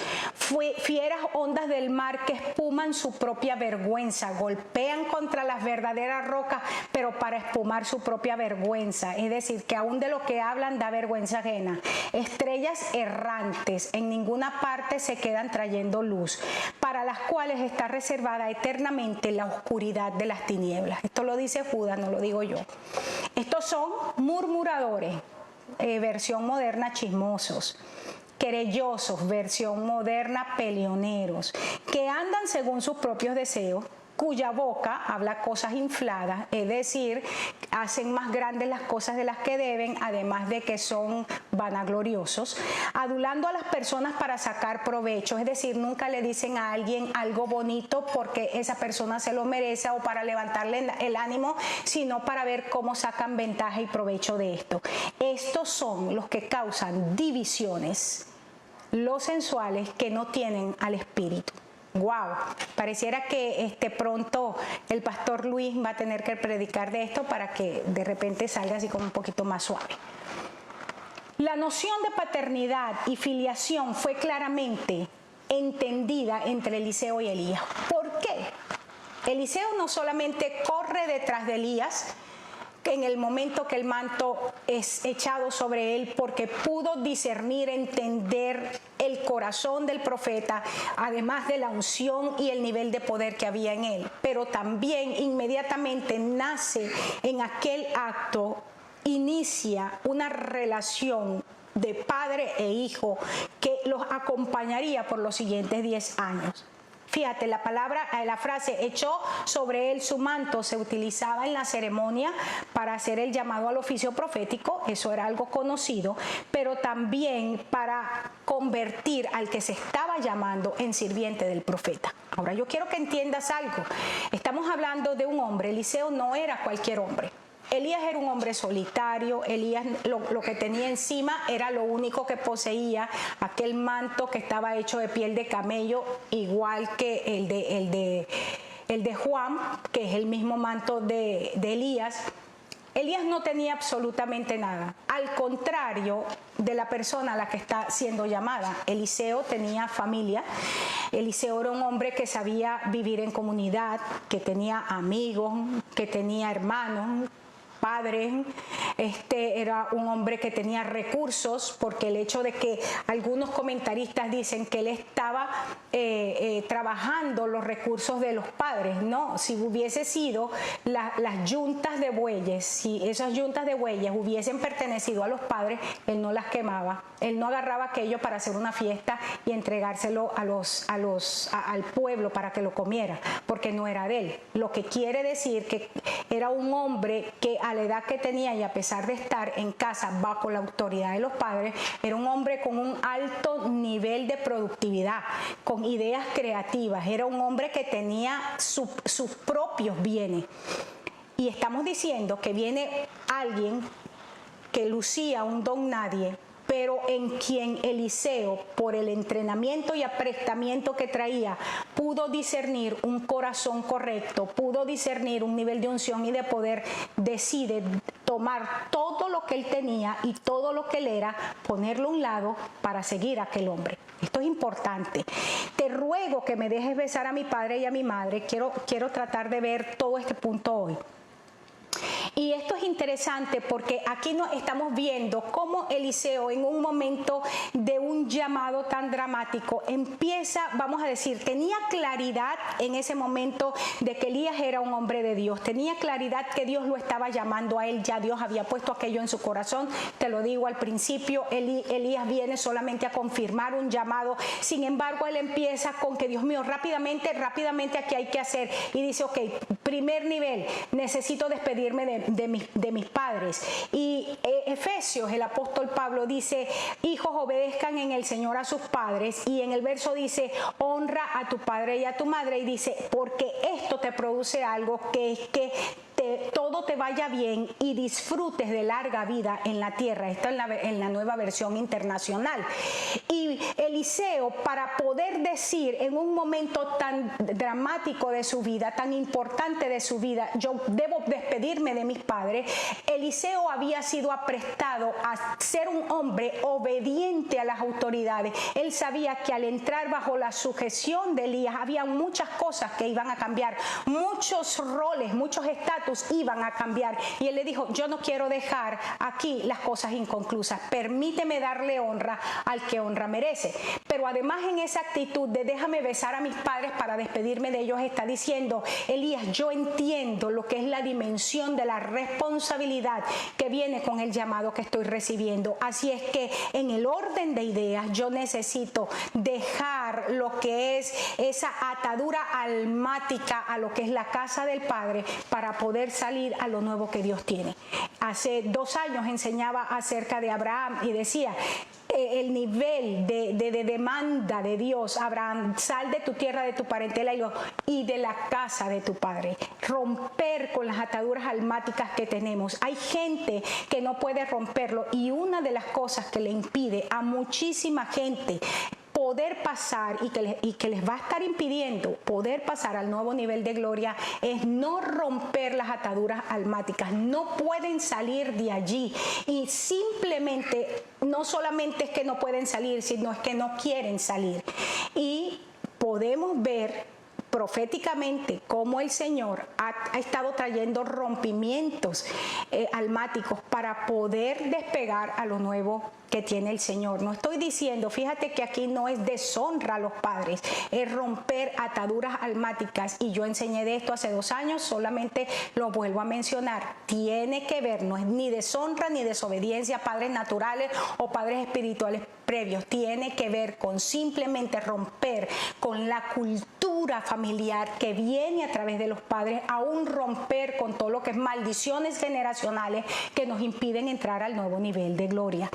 Fieras ondas del mar que espuman su propia vergüenza, golpean contra las verdaderas rocas, pero para espumar su propia vergüenza. Es decir, que aún de lo que hablan da vergüenza ajena. Estrellas errantes, en ninguna parte se quedan trayendo luz, para las cuales está reservada eternamente la oscuridad de las tinieblas. Esto lo dice Judas, no lo digo yo. Estos son murmuradores, versión moderna chismosos, querellosos, versión moderna peleoneros, que andan según sus propios deseos, cuya boca habla cosas infladas, es decir, hacen más grandes las cosas de las que deben, además de que son vanagloriosos, adulando a las personas para sacar provecho, es decir, nunca le dicen a alguien algo bonito porque esa persona se lo merece o para levantarle el ánimo, sino para ver cómo sacan ventaja y provecho de esto. Estos son los que causan divisiones, los sensuales que no tienen al Espíritu. Wow, pareciera que pronto el pastor Luis va a tener que predicar de esto para que de repente salga así como un poquito más suave. La noción de paternidad y filiación fue claramente entendida entre Eliseo y Elías. ¿Por qué? Eliseo no solamente corre detrás de Elías en el momento que el manto es echado sobre él, porque pudo discernir, entender el corazón del profeta, además de la unción y el nivel de poder que había en él, pero también inmediatamente nace en aquel acto, inicia una relación de padre e hijo que los acompañaría por los siguientes 10 años. Fíjate, la frase echó sobre él su manto se utilizaba en la ceremonia para hacer el llamado al oficio profético, eso era algo conocido, pero también para convertir al que se estaba llamando en sirviente del profeta. Ahora yo quiero que entiendas algo, estamos hablando de un hombre, Eliseo no era cualquier hombre. Elías era un hombre solitario, Elías lo que tenía encima era lo único que poseía, aquel manto que estaba hecho de piel de camello, igual que el de Juan, que es el mismo manto de Elías. Elías no tenía absolutamente nada, al contrario de la persona a la que está siendo llamada. Eliseo tenía familia, Eliseo era un hombre que sabía vivir en comunidad, que tenía amigos, que tenía hermanos, padre, era un hombre que tenía recursos, porque el hecho de que algunos comentaristas dicen que él estaba trabajando los recursos de los padres, no, si hubiese sido las yuntas de bueyes, si esas yuntas de bueyes hubiesen pertenecido a los padres, él no las quemaba, él no agarraba aquello para hacer una fiesta y entregárselo al pueblo para que lo comiera, porque no era de él. Lo que quiere decir que era un hombre que a la edad que tenía y a pesar de estar en casa bajo la autoridad de los padres, era un hombre con un alto nivel de productividad, con ideas creativas, era un hombre que tenía sus propios bienes. Y estamos diciendo que viene alguien que lucía un don nadie, pero en quien Eliseo, por el entrenamiento y aprestamiento que traía, pudo discernir un corazón correcto, pudo discernir un nivel de unción y de poder, decide tomar todo lo que él tenía y todo lo que él era, ponerlo a un lado para seguir a aquel hombre. Esto es importante. Te ruego que me dejes besar a mi padre y a mi madre. Quiero tratar de ver todo este punto hoy. Y esto es interesante porque aquí nos estamos viendo cómo Eliseo, en un momento de un llamado tan dramático, empieza, vamos a decir, tenía claridad en ese momento de que Elías era un hombre de Dios, tenía claridad que Dios lo estaba llamando a él, ya Dios había puesto aquello en su corazón. Te lo digo al principio, Elías viene solamente a confirmar un llamado. Sin embargo, él empieza con que, Dios mío, rápidamente aquí hay que hacer, y dice, ok, primer nivel, necesito despedirme de mis padres. Y Efesios, el apóstol Pablo dice, hijos, obedezcan en el Señor a sus padres, y en el verso dice, honra a tu padre y a tu madre, y dice, porque esto te produce algo, que es que todo te vaya bien y disfrutes de larga vida en la tierra. Esto en la nueva versión internacional. Y Eliseo, para poder decir en un momento tan dramático de su vida, tan importante de su vida, yo debo despedirme de mis padres, Eliseo había sido aprestado a ser un hombre obediente a las autoridades. Él sabía que al entrar bajo la sujeción de Elías había muchas cosas que iban a cambiar, muchos roles, muchos estatus iban a cambiar, y él le dijo, yo no quiero dejar aquí las cosas inconclusas, permíteme darle honra al que honra merece. Pero además, en esa actitud de déjame besar a mis padres para despedirme de ellos, está diciendo Elías, yo entiendo lo que es la dimensión de la responsabilidad que viene con el llamado que estoy recibiendo. Así es que en el orden de ideas yo necesito dejar lo que es esa atadura almática a lo que es la casa del Padre para poder salir a lo nuevo que Dios tiene. Hace 2 años enseñaba acerca de Abraham y decía, el nivel de demanda de Dios, Abraham, sal de tu tierra, de tu parentela y de la casa de tu padre. Romper con las ataduras almáticas que tenemos. Hay gente que no puede romperlo, y una de las cosas que le impide a muchísima gente poder pasar y que les va a estar impidiendo poder pasar al nuevo nivel de gloria es no romper las ataduras almáticas. No pueden salir de allí, y simplemente no solamente es que no pueden salir, sino es que no quieren salir. Y podemos ver proféticamente cómo el Señor ha estado trayendo rompimientos almáticos para poder despegar a lo nuevo que tiene el Señor. No estoy diciendo, fíjate que aquí no es deshonra a los padres, es romper ataduras almáticas, y yo enseñé de esto hace 2 años, solamente lo vuelvo a mencionar. Tiene que ver, no es ni deshonra ni desobediencia a padres naturales o padres espirituales previos, tiene que ver con simplemente romper con la cultura familiar que viene a través de los padres, aún romper con todo lo que es maldiciones generacionales que nos impiden entrar al nuevo nivel de gloria.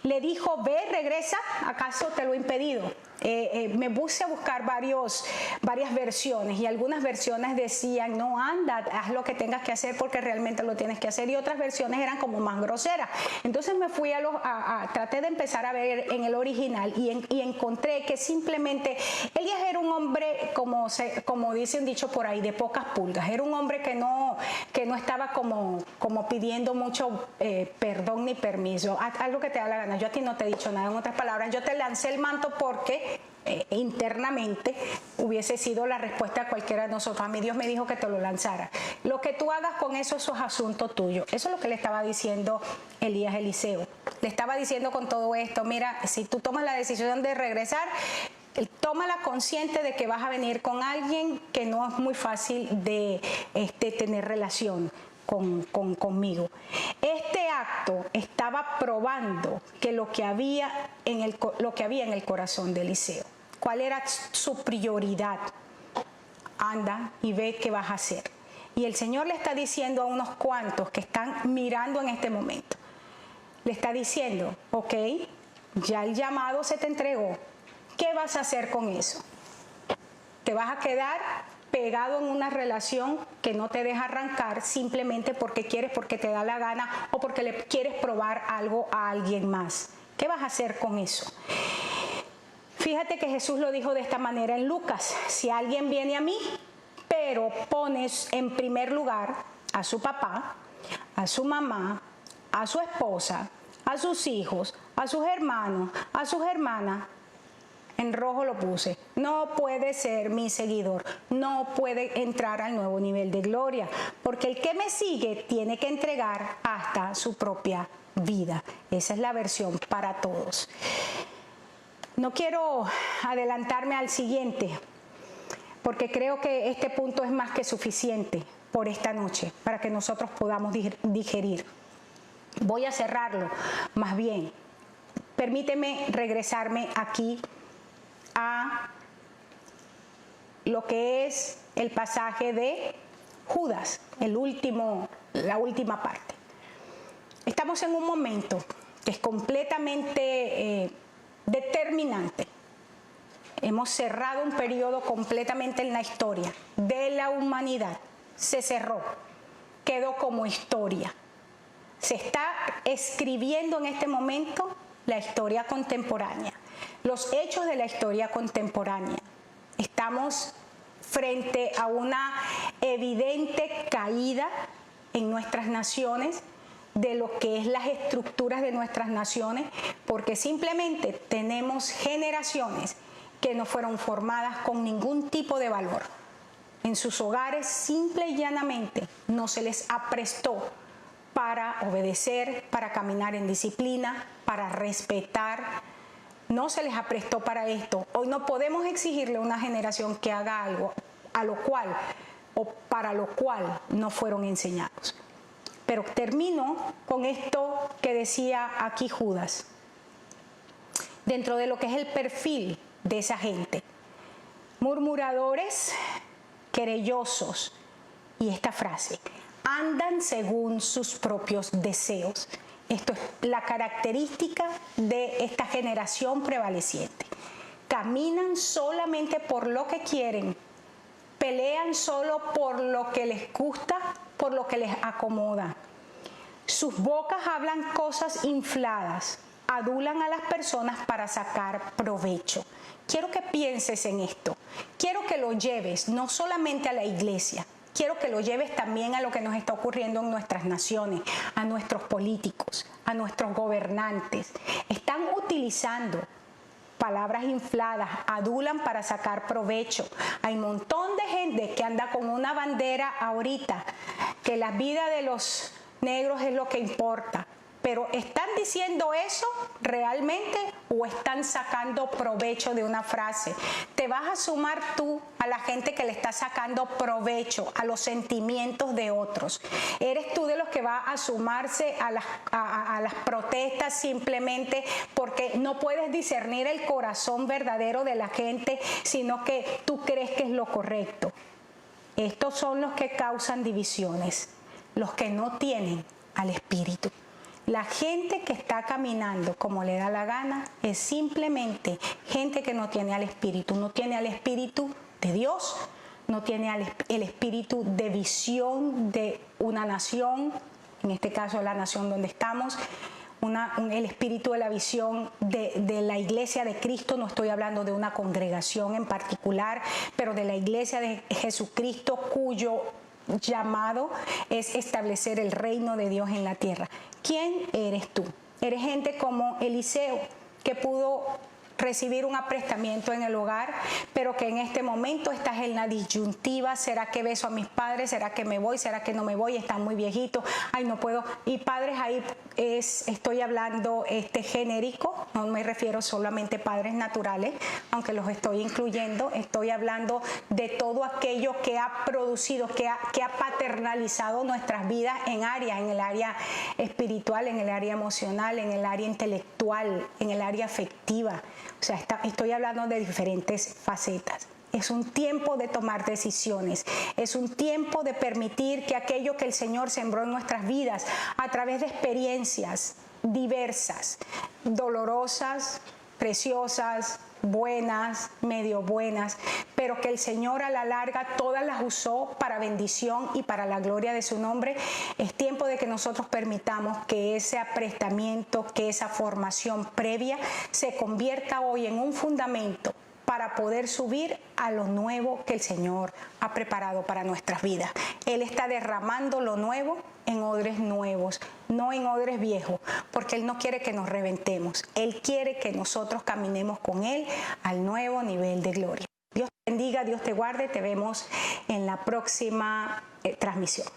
Le dijo, ve, regresa, ¿acaso te lo he impedido? Me puse a buscar varias versiones, y algunas versiones decían, no, anda, haz lo que tengas que hacer porque realmente lo tienes que hacer, y otras versiones eran como más groseras. Entonces me fui traté de empezar a ver en el original, y encontré que simplemente Elías era un hombre, como dice un dicho por ahí, de pocas pulgas. Era un hombre que no estaba como pidiendo mucho perdón ni permiso. Haz lo que te da la gana, yo a ti no te he dicho nada. En otras palabras, yo te lancé el manto porque internamente hubiese sido la respuesta a cualquiera de nosotros. A mí Dios me dijo que te lo lanzara. Lo que tú hagas con eso es asunto tuyo. Eso es lo que le estaba diciendo Elías a Eliseo. Le estaba diciendo con todo esto, mira, si tú tomas la decisión de regresar, tómala consciente de que vas a venir con alguien que no es muy fácil de tener relación conmigo. Este acto estaba probando que lo que había en el corazón de Eliseo. ¿Cuál era su prioridad? Anda y ve qué vas a hacer. Y el Señor le está diciendo a unos cuantos que están mirando en este momento. Le está diciendo, ok, ya el llamado se te entregó. ¿Qué vas a hacer con eso? ¿Te vas a quedar pegado en una relación que no te deja arrancar simplemente porque quieres, porque te da la gana o porque le quieres probar algo a alguien más. ¿Qué vas a hacer con eso? Fíjate que Jesús lo dijo de esta manera en Lucas: si alguien viene a mí, pero pones en primer lugar a su papá, a su mamá, a su esposa, a sus hijos, a sus hermanos, a sus hermanas, en rojo lo puse, no puede ser mi seguidor, no puede entrar al nuevo nivel de gloria, porque el que me sigue tiene que entregar hasta su propia vida. Esa es la versión para todos. No quiero adelantarme al siguiente, porque creo que este punto es más que suficiente por esta noche, para que nosotros podamos digerir. Voy a cerrarlo, más bien, permíteme regresarme aquí a lo que es el pasaje de Judas, la última parte. Estamos en un momento que es completamente determinante. Hemos cerrado un periodo completamente en la historia de la humanidad. Se cerró, quedó como historia. Se está escribiendo en este momento la historia contemporánea, los hechos de la historia contemporánea. Estamos frente a una evidente caída en nuestras naciones, de lo que es las estructuras de nuestras naciones, porque simplemente tenemos generaciones que no fueron formadas con ningún tipo de valor. En sus hogares simple y llanamente no se les aprestó para obedecer, para caminar en disciplina, para respetar. No se les aprestó para esto. Hoy no podemos exigirle a una generación que haga algo a lo cual o para lo cual no fueron enseñados. Pero termino con esto que decía aquí Judas, dentro de lo que es el perfil de esa gente: murmuradores, querellosos, y esta frase: andan según sus propios deseos. Esto es la característica de esta generación prevaleciente. Caminan solamente por lo que quieren, pelean solo por lo que les gusta, por lo que les acomoda. Sus bocas hablan cosas infladas, adulan a las personas para sacar provecho. Quiero que pienses en esto. Quiero que lo lleves no solamente a la iglesia, quiero que lo lleves también a lo que nos está ocurriendo en nuestras naciones, a nuestros políticos, a nuestros gobernantes. Están utilizando palabras infladas, adulan para sacar provecho. Hay un montón de gente que anda con una bandera ahorita, que la vida de los negros es lo que importa. Pero ¿están diciendo eso realmente o están sacando provecho de una frase? ¿Te vas a sumar tú a la gente que le está sacando provecho a los sentimientos de otros? ¿Eres tú de los que va a sumarse a las protestas simplemente porque no puedes discernir el corazón verdadero de la gente, sino que tú crees que es lo correcto? Estos son los que causan divisiones, los que no tienen al Espíritu. La gente que está caminando como le da la gana es simplemente gente que no tiene al Espíritu, no tiene al Espíritu de Dios, no tiene el espíritu de visión de una nación, en este caso la nación donde estamos, el espíritu de la visión de la iglesia de Cristo. No estoy hablando de una congregación en particular, pero de la iglesia de Jesucristo, cuyo llamado es establecer el reino de Dios en la tierra. ¿Quién eres tú? Eres gente como Eliseo, que pudo recibir un aprestamiento en el hogar, pero que en este momento estás en la disyuntiva: ¿será que beso a mis padres? ¿Será que me voy? ¿Será que no me voy? Están muy viejitos, ay, no puedo. Y padres, ahí estoy hablando genérico, no me refiero solamente a padres naturales, aunque los estoy incluyendo. Estoy hablando de todo aquello que ha producido, que ha paternalizado nuestras vidas en el área espiritual, en el área emocional, en el área intelectual, en el área afectiva. O sea, estoy hablando de diferentes facetas. Es un tiempo de tomar decisiones. Es un tiempo de permitir que aquello que el Señor sembró en nuestras vidas a través de experiencias diversas, dolorosas, preciosas, buenas, medio buenas, pero que el Señor a la larga todas las usó para bendición y para la gloria de su nombre. Es tiempo de que nosotros permitamos que ese aprestamiento, que esa formación previa se convierta hoy en un fundamento para poder subir a lo nuevo que el Señor ha preparado para nuestras vidas. Él está derramando lo nuevo en odres nuevos, no en odres viejos, porque Él no quiere que nos reventemos. Él quiere que nosotros caminemos con Él al nuevo nivel de gloria. Dios te bendiga, Dios te guarde. Te vemos en la próxima transmisión.